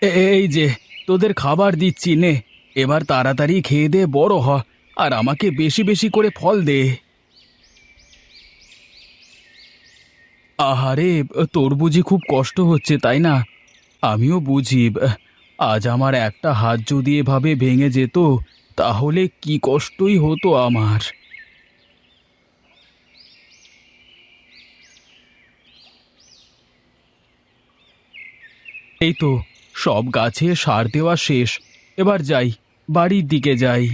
এই যে তোদের খাবার দিচ্ছি নে। এবার তাড়াতাড়ি খেয়ে দে, বড় হ। আর আমাকে বেশি বেশি করে ফল দে। আহারে, তোর বুঝি খুব কষ্ট হচ্ছে তাই না? আমিও বুঝি। আজ আমার একটা হাত যদি এভাবে ভেঙে যেত তাহলে কি কষ্টই হতো আমার। এই তো সব গাছে সার দেওয়া শেষ। এবার যাই, বাড়ির দিকে যাই।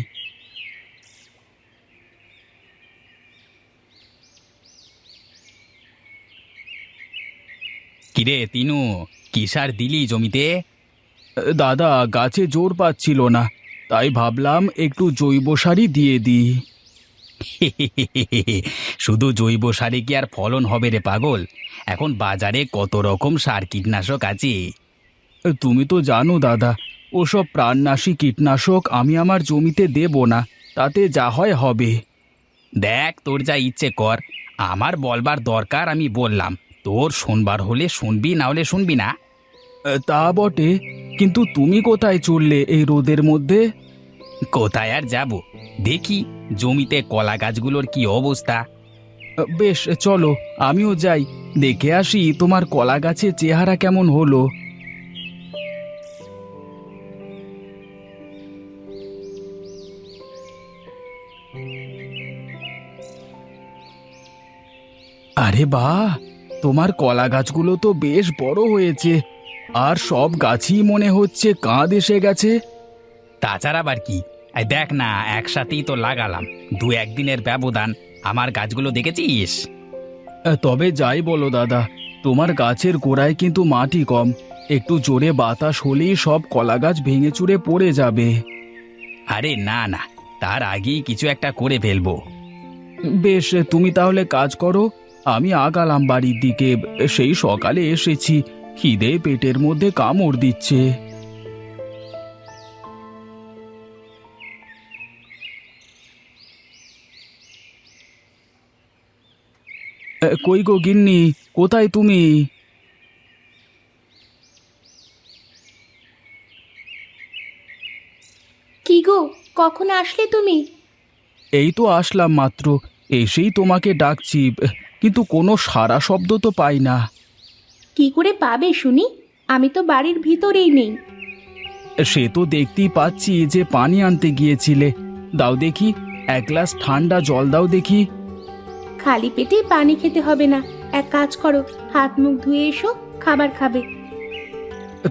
কিরে তিনু, কি সার দিলি জমিতে? দাদা, গাছে জোর পাচ্ছিল না, তাই ভাবলাম একটু জৈব সারই দিয়ে দিই। শুধু জৈব সারে কি আর ফলন হবে রে পাগল? এখন বাজারে কত রকম সার কীটনাশক আছে। তুমি তো জানো দাদা, ওসব প্রাণনাশী কীটনাশক আমি আমার জমিতে দেব না, তাতে যা হয় হবে। দেখ, তোর যা ইচ্ছে কর, আমার বলবার দরকার আমি বললাম, তোর শুনবার হলে শুনবি, না হলে শুনবি না। তা বটে, কিন্তু তুমি কোথায় চললে এই রোদের মধ্যে? কোথায় আর যাব, দেখি জমিতে কলা গাছগুলোর কি অবস্থা। বেশ, চলো আমিও যাই, দেখে আসি তোমার কলা গাছের চেহারা কেমন হলো। আরে বাহ, তোমার কলা গাছগুলো তো বেশ বড় হয়েছে। আর সব গাছই মনে হচ্ছে কাঁধ এসে গেছে। তাছাড়া আবার কি, এই দেখ না, একসাথেই তো লাগালাম, দু একদিনের ব্যবধান। আমার গাছগুলো দেখেছিস? তবে যাই বলো দাদা, তোমার গাছের গোড়ায় কিন্তু মাটি কম। একটু জোরে বাতাস হলেই সব কলা গাছ ভেঙে চুরে পড়ে যাবে। আরে না না, তার আগেই কিছু একটা করে ফেলবো। বেশ, তুমি তাহলে কাজ করো, আমি আগালাম বাড়ির দিকে। সেই সকালে এসেছি, খিদে পেটের মধ্যে কামড় দিচ্ছে। কই গো গিন্নি, কোথায় তুমি? কি গো, কখন আসলে তুমি? এই তো আসলাম মাত্র, এসেই তোমাকে ডাকছি, কিন্তু কোনো সাড়া শব্দ তো পাই না। কি করে পাবে শুনি? আমি তো বাড়ির ভিতরেই নেই। সে তো দেখতেই পাচ্ছি যে পানি আনতে গিয়েছিলে। দাও দেখি, এক গ্লাস ঠান্ডা জল দাও দেখি। খালি পেটে পানি খেতে হবে না, এক কাজ করো, হাত মুখ ধুয়ে এসো, খাবার খাবে।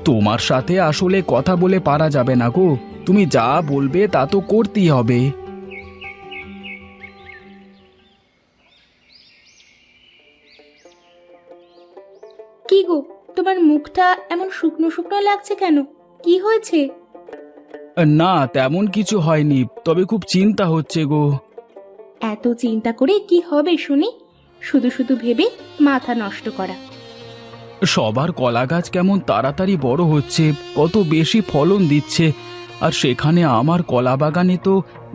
তোমার সাথে আসলে কথা বলে পারা যাবে না গো, তুমি যা বলবে তা তো করতেই হবে। কি গো, তোমার মুখটা এমন শুকনো শুকনো লাগছে কেন? কি হয়েছে? না, তেমন কিছু হয়নি, তবে খুব চিন্তা হচ্ছে গো। এত চিন্তা করে কি হবে শুনি? শুধু শুধু ভেবে মাথা নষ্ট করা। সবার কলা গাছ কেমন তাড়াতাড়ি বড় হচ্ছে, কত বেশি ফলন দিচ্ছে, আর সেখানে আমার কলা বাগানে তো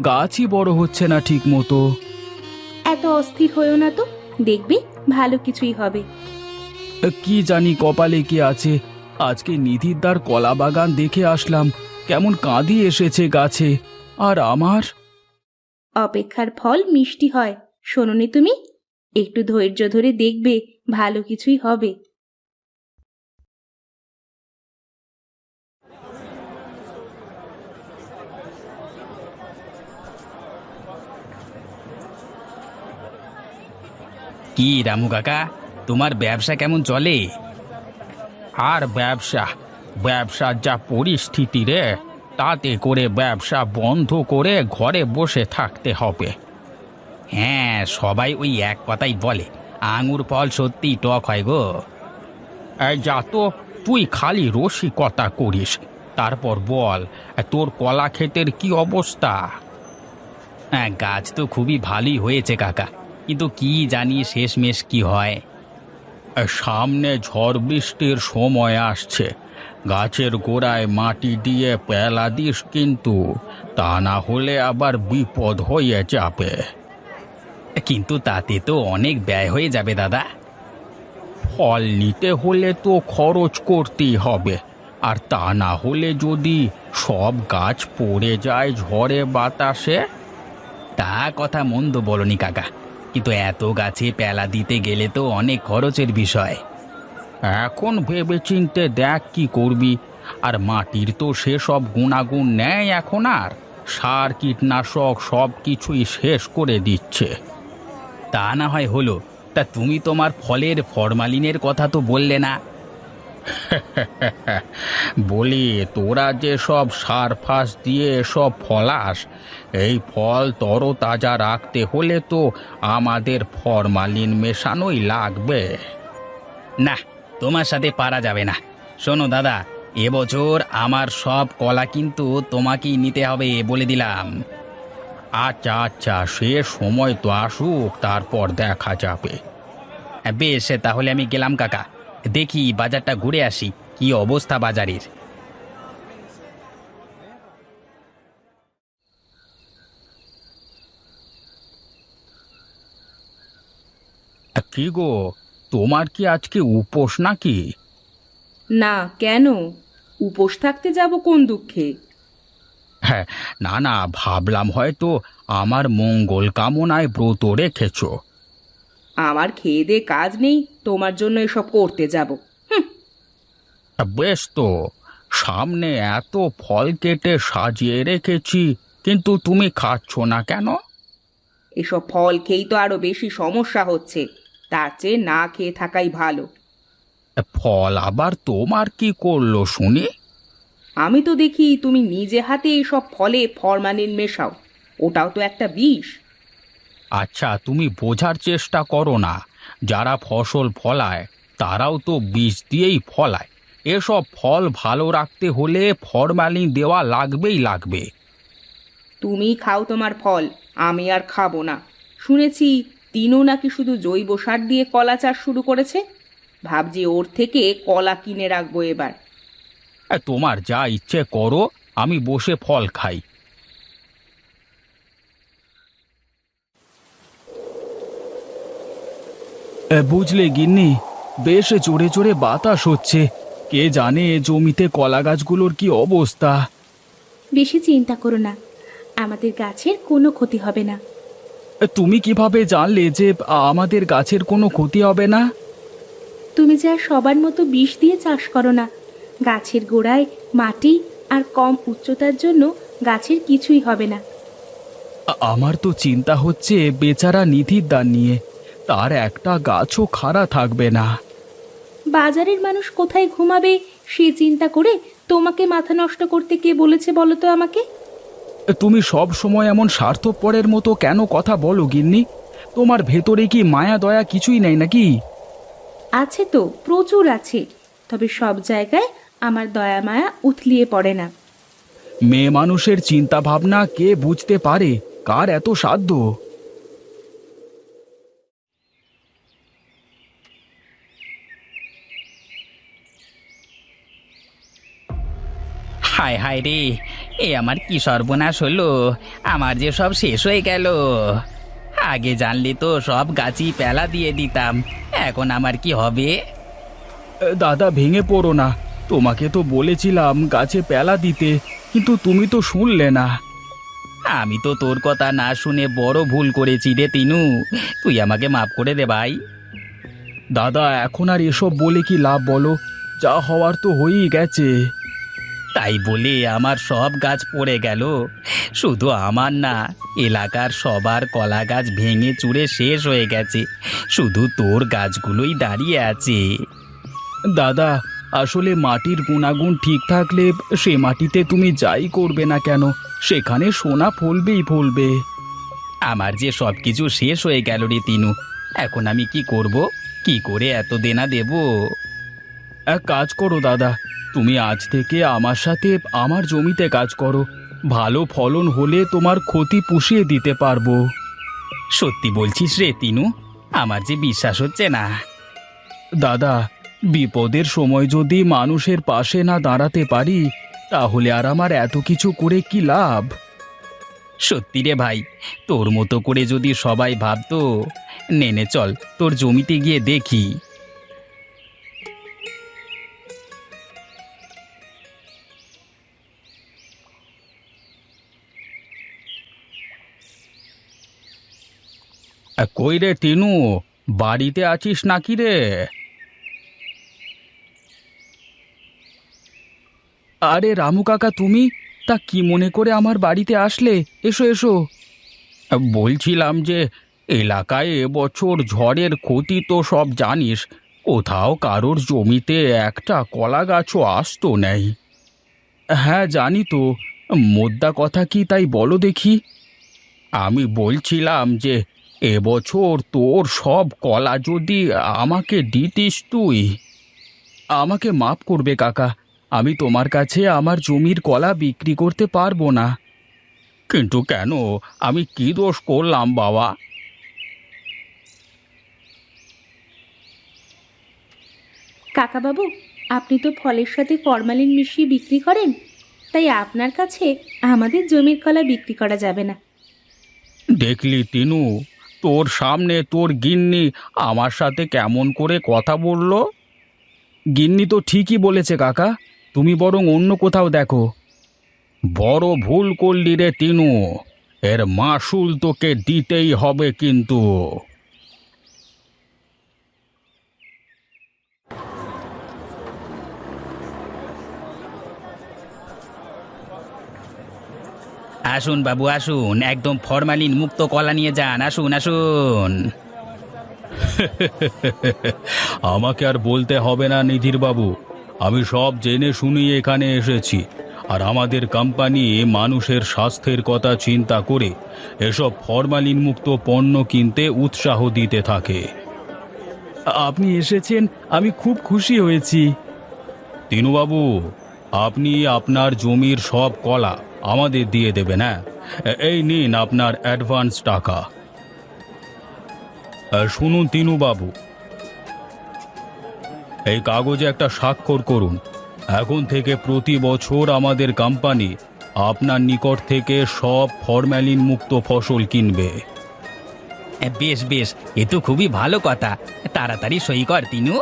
গাছই বড় হচ্ছে না ঠিক মতো। এত অস্থির হয়েও না তো, দেখবে ভালো কিছুই হবে। কি জানি কপালে কি আছে, আজকে নিধিরদার কলা বাগান দেখে আসলাম, কেমন কাঁদি এসেছে গাছে। আর আমার অপেক্ষার ফল মিষ্টি হয়, শোনোনি তুমি? একটু ধৈর্য ধরে দেখবে ভালো কিছুই হবে। কি রামু কাকা, তোমার ব্যবসা কেমন চলে? আর ব্যবসা, ব্যবসার যা পরিস্থিতি রে, তাতে করে ব্যবসা বন্ধ করে ঘরে বসে থাকতে হবে। হ্যাঁ, সবাই ওই এক কথাই বলে, আঙুর ফল সত্যি টক হয় গো। এই যা তো, তুই খালি রসিকতা করিস, তারপর বল, তোর কলা ক্ষেতের কি অবস্থা? হ্যাঁ, গাছ তো খুবই ভালোই হয়েছে কাকা, কিন্তু কি জানি শেষমেশ কি হয়। সামনে ঝড় বৃষ্টির সময় আসছে, গাছের গোড়ায় মাটি দিয়ে পেলা দিস কিন্তু, তা না হলে আবার বিপদ হয়ে যাবে। কিন্তু তাতে তো অনেক ব্যয় হয়ে যাবে দাদা। ফল নিতে হলে তো খরচ করতেই হবে, আর তা না হলে যদি সব গাছ পড়ে যায় ঝড়ে বাতাসে? তা কথা মন্দ বলনি কাকা, কিন্তু এত গাছে পেলা দিতে গেলে তো অনেক খরচের বিষয়। এখন ভেবেচিন্তে দেখ কি করবি। আর মাটির তো সেসব গুণাগুণ নেই এখন, আর সার কীটনাশক সব কিছুই শেষ করে দিচ্ছে। তা না হয় হলো, তা তুমি তোমার ফলের ফরমালিনের কথা তো বললে না। বলি, তোরা যে সব সার ফাস দিয়ে সব ফলাস, এই ফল তরতাজা রাখতে হলে তো আমাদের ফরমালিন মেশানোই লাগবে। না, তোমার সাথে পারা যাবে না। শোনো দাদা, এবছর আমার সব কলা কিন্তু তোমাকেই নিতে হবে বলে দিলাম। আচ্ছা আচ্ছা, সে সময় তো আসুক, তারপর দেখা যাবে। বেশ, তাহলে আমি গেলাম কাকা, দেখি বাজারটা ঘুরে আসি, কি অবস্থা বাজারের। কি গো, তোমার কি আজকে উপোস নাকি? না, কেন? উপোস থাকতে যাব কোন দুঃখে? হ্যাঁ, না না, ভাবলাম হয়তো আমার মঙ্গল কামনায় ব্রত রেখেছো। আমার খেয়ে দে কাজ নেই, তোমার জন্য এসব করতে যাব? বেশ তো, সামনে এত ফল কেটে সাজিয়ে রেখেছি, কিন্তু তুমি খাচ্ছ না কেন? এসব ফল খেয়েই তো আরো বেশি সমস্যা হচ্ছে, তার চেয়ে না খেয়ে থাকাই ভালো। ফল আবার তোমার কি করলো শুনি? আমি তো দেখি তুমি নিজে হাতে এসব ফলে ফরমালিন মেশাও, ওটাও তো একটা বিষ। আচ্ছা, তুমি বোঝার চেষ্টা করো না, যারা ফসল ফলায় তারাও তো বীজ দিয়েই ফলায়। এসব ফল ভালো রাখতে হলে ফরমালিন দেওয়া লাগবেই লাগবে। তুমি খাও তোমার ফল, আমি আর খাবো না। শুনেছি তিনও নাকি শুধু জৈব সার দিয়ে কলা চাষ শুরু করেছে, ভাবছি ওর থেকে কলা কিনে রাখবো এবার। তোমার যা ইচ্ছে করো, আমি বসে ফল খাই। বুঝলে গিন্নি, বেশ জোরে জোরে বাতাস হচ্ছে। কে জানে জমিতে কলা গাছগুলোর কি অবস্থা। বেশি চিন্তা করো না, আমাদের গাছের কোনো ক্ষতি হবে না। তুমি কিভাবে জানলে যে আমাদের গাছের কোনো ক্ষতি হবে না? তুমি যা সবার মতো বিষ দিয়ে চাষ করো না, গাছের গোড়ায় মাটি আর কম উচ্চতার জন্য গাছের কিছুই হবে না। আমার তো চিন্তা হচ্ছে বেচারা নিধির দান নিয়ে, তার একটা গাছও খাড়া থাকবে না। বাজারের মানুষ কোথায় ঘুমাবে সে চিন্তা করে তোমাকে মাথা নষ্ট করতে কে বলেছে বলো তো আমাকে? তুমি সব সময় এমন স্বার্থপরের মতো কেন কথা বলো গিন্নি? তোমার ভেতরে কি মায়া দয়া কিছুই নেই নাকি? আছে তো, প্রচুর আছে, তবে সব জায়গায় আমার দয়া মায়া উথলিয়ে পড়ে না। মেয়ে মানুষের চিন্তা ভাবনা কে বুঝতে পারে? কার এত সাধ্য? হায় হায় রে, এ আমার কি সর্বনাশ হলো! আমার যে সব শেষ হয়ে গেল। আগে জানলে তো সব গাছই পেলা দিয়ে দিতাম, এখন আমার কি হবে? দাদা, ভেঙে পড়ো না। তোমাকে তো বলেছিলাম গাছে পেলা দিতে, কিন্তু তুমি তো শুনলে না। আমি তো তোর কথা না শুনে বড় ভুল করেছি রে তিনু, তুই আমাকে মাফ করে দে ভাই। দাদা, এখন আর এসব বলে কি লাভ বলো? যা হওয়ার তো হয়েই গেছে। তাই বলে আমার সব গাছ পড়ে গেল? শুধু আমার না, এলাকার সবার কলা গাছ ভেঙে চুরে শেষ হয়ে গেছে, শুধু তোর গাছগুলোই দাঁড়িয়ে আছে। দাদা, আসলে মাটির গুণাগুণ ঠিক থাকলে সে মাটিতে তুমি যাই করবে না কেন, সেখানে সোনা ফলবেই ফলবে। আমার যে সব কিছু শেষ হয়ে গেল রে তিনু, এখন আমি কি করব? কি করে এত দেনা দেব? এক কাজ করো দাদা, তুমি আজ থেকে আমার সাথে আমার জমিতে কাজ করো। ভালো ফলন হলে তোমার ক্ষতি পুষিয়ে দিতে পারবো। সত্যি বলছিস রে তিনু? আমার যে বিশ্বাস হচ্ছে না। দাদা, বিপদের সময় যদি মানুষের পাশে না দাঁড়াতে পারি, তাহলে আর আমার এত কিছু করে কি লাভ? সত্যি রে ভাই, তোর মতো করে যদি সবাই ভাবতো। নে নে চল, তোর জমিতে গিয়ে দেখি। কই রে টিনু, বাড়িতে আছিস নাকি রে? আরে রামু কাকা, তুমি তা কি মনে করে আমার বাড়িতে আসলে? এসো এসো। বলছিলাম যে এলাকায় এবছর ঝড়ের ক্ষতি তো সব জানিস, কোথাও কারোর জমিতে একটা কলা গাছও আসতো নেই। হ্যাঁ জানি তো, মোদ্দা কথা কি তাই বলো দেখি। আমি বলছিলাম যে এবছর তোর সব কলা যদি আমাকে দিতিস তুই। আমাকে মাপ করবে কাকা, আমি তোমার কাছে আমার জমির কলা বিক্রি করতে পারবো না। কিন্তু কেন, আমি কি দোষ করলাম বাবা? কাকাবাবু, আপনি তো ফলের সাথে ফরমালিন মিশিয়ে বিক্রি করেন, তাই আপনার কাছে আমাদের জমির কলা বিক্রি করা যাবে না। দেখলি তিনু, তোর সামনে তোর গিন্নি আমার সাথে কেমন করে কথা বললো। গিন্নি তো ঠিকই বলেছে কাকা, তুমি বরং অন্য কোথাও দেখো। বড় ভুল করলি রে তিনু, এর মাসুল তোকে দিতেই হবে কিন্তু। আসুন বাবু আসুন, একদম ফরমালিন মুক্ত কলা নিয়ে যান, আসুন আসুন। আমাকে আর বলতে হবে না নিধির বাবু, আমি সব জেনে শুনেই এখানে এসেছি। আর আমাদের কোম্পানি মানুষের স্বাস্থ্যের কথা চিন্তা করে এসব ফরমালিন মুক্ত পণ্য কিনতে উৎসাহ দিতে থাকে। আপনি এসেছেন, আমি খুব খুশি হয়েছি। তিনুবাবু, আপনি আপনার জমির সব কলা আমাদের দিয়ে দেবেন। হ্যাঁ, এই নিন আপনার অ্যাডভান্স টাকা। শুনুন তিনুবাবু, এই কাগজে একটা স্বাক্ষর করুন। এখন থেকে প্রতি বছর আমাদের কোম্পানি আপনার নিকট থেকে সব ফরম্যালিন মুক্ত ফসল কিনবে। বেশ বেশ, এ তো খুবই ভালো কথা, তাড়াতাড়ি সই কর তিনু।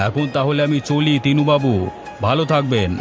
এখন তাহলে আমি চলি তিনুবাবু, ভালো থাকবেন।